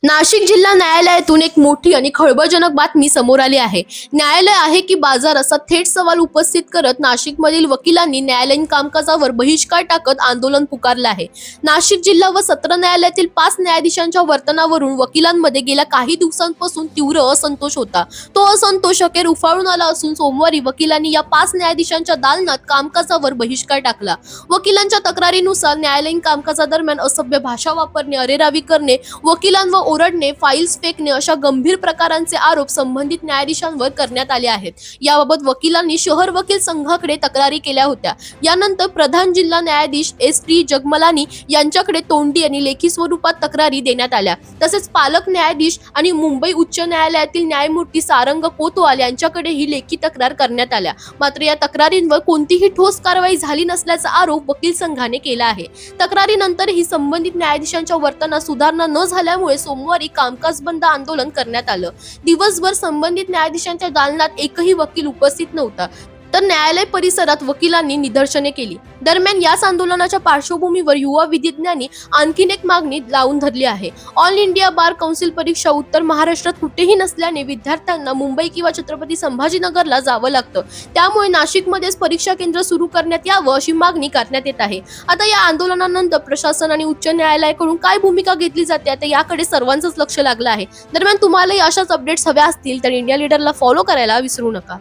नाशिक जिल्हा न्यायालयातून एक मोठी आणि खळबळजनक बातमी समोर आली आहे. न्यायालय आहे की बाजार असा थेट सवाल उपस्थित करत नाशिकमधील वकिलांनी न्यायालयीन कामकाजावर बहिष्कार टाकत आंदोलन पुकारलं आहे. नाशिक जिल्हा व सत्र न्यायालयातील 5 न्यायाधीशांच्या वर्तनावरून वकिलांमध्ये गेल्या काही दिवसांपासून तीव्र असंतोष होता. तो असंतोष अखेर उफाळून आला असून सोमवारी वकिलांनी या 5 न्यायाधीशांच्या दालनात कामकाजावर बहिष्कार टाकला. वकिलांच्या तक्रारीनुसार न्यायालयीन कामकाजादरम्यान असभ्य भाषा वापरणे, अरेरावी करणे, वकिलांवर ओरडणे, फाईल्स फेकणे अशा गंभीर प्रकारांचे आरोप संबंधित न्यायाधीशांवर करण्यात आले आहेत. याबाबत वकिलांनी शहर वकील संघाकडे तक्रारी केल्या होत्या. यानंतर प्रधान जिल्हा न्यायाधीश S.T. जगमलानी यांच्याकडे तोंडी आणि लेखी स्वरूपात तक्रारी देण्यात आल्या. तसेच पालक न्यायाधीश आणि मुंबई उच्च न्यायालयातील न्यायमूर्ती सारंग कोतवाल यांच्याकडे ही लेखी तक्रार करण्यात आल्या. मात्र या तक्रारींवर कोणतीही ठोस कारवाई झाली नसल्याचा आरोप वकील संघाने केला आहे. तक्रारीनंतरही संबंधित न्यायाधीशांच्या वर्तनात सुधारणा न झाल्यामुळे सोमवारी कामकाज बंद आंदोलन करण्यात आलं. दिवसभर संबंधित न्यायाधीशांच्या दालनात एकही वकील उपस्थित नव्हता. तर न्यायालय परिसरात वकिलांनी निदर्शने केली. दरम्यान याच आंदोलनाच्या पार्श्वभूमीवर युवा विधिज्ञांनी आणखीन एक मागणी लावून धरली आहे. ऑल इंडिया बार कौन्सिल परीक्षा उत्तर महाराष्ट्रात कुठेही नसल्याने विद्यार्थ्यांना मुंबई किंवा छत्रपती संभाजीनगरला जावं लागतं. त्यामुळे नाशिकमध्येच परीक्षा केंद्र सुरू करण्यात यावं अशी मागणी करण्यात येत आहे. आता या आंदोलनानंतर प्रशासन आणि उच्च न्यायालयाकडून काय भूमिका घेतली जाते आता याकडे सर्वांचंच लक्ष लागलं आहे. दरम्यान तुम्हालाही अशाच अपडेट्स हव्या असतील तर इंडिया लीडरला फॉलो करायला विसरू नका.